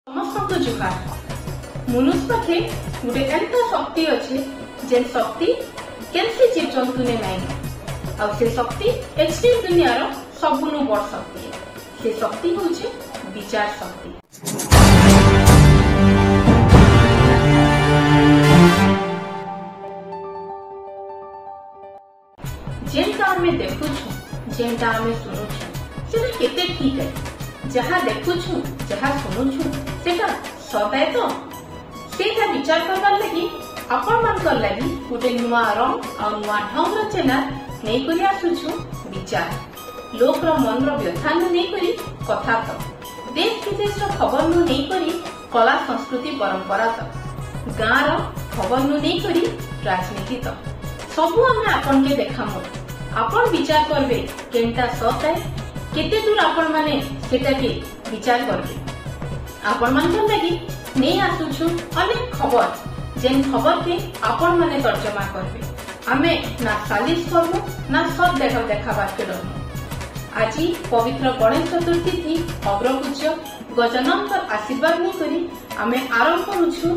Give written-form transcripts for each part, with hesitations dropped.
समस्त जुहार मनुष्य पाखे गोटे एंता शक्ति अच्छे जेन शक्ति कैंसी जीव जंतु ने नहीं आ से शक्ति एक्सट्रीम दुनिया रो सबुनु बड़ शक्ति है। से शक्ति होचे विचार शक्ति। जेनटा आमे देखुछु जेनटा आमे सुनुछु सेटा केते ठीक है। जहाँ देखुछु जहाँ सुनुछु सेटा सताए तो सेटा विचार करबार लगी आपण मानकर लगी गोटे नुआ रंग आ नुआ ढंग चेनाल नहीं करी आसुछु विचार लोकर मन व्यथा नहीं करी कथा तक देश विदेश खबर नु नहीं करी कला संस्कृति परंपरा तक गाँव खबर नु नहीं करी राजनीति तक सबू आमे आपण के देखामु। आपण विचार करबे केनटा सत है केते दूर आपण माने सेटा के विचार करबे। आपण मानकर लगी नहीं आसुछु अनेक खबर जेन खबर के आपण माने तर्जमा करबे। आमे ना सालिश करबो ना सब देखाबार के रहमु। आज पवित्र गणेश चतुर्थी थी अग्रपूज्य गजाननकर आशीर्वाद नहीं करी आमे आरंभ करूछु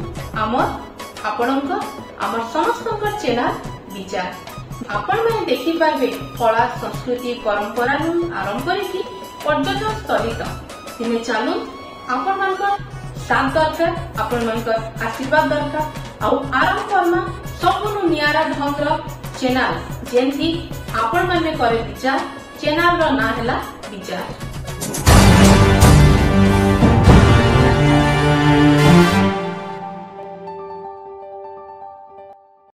आमर समस्तंकर चैनल विचार। आपण माने देखि पारबे कला संस्कृति परंपरा नु आरंभ करी पर्यटन स्थली तक दिने चालू आपण मानकर साथ दरकार आपण मानकर आशीर्वाद दरकार आउ आरंभ करमा सबनु नियारा ढंगर चैनल जेंथी आपण माने करे विचार चैनल रो ना हैला विचार।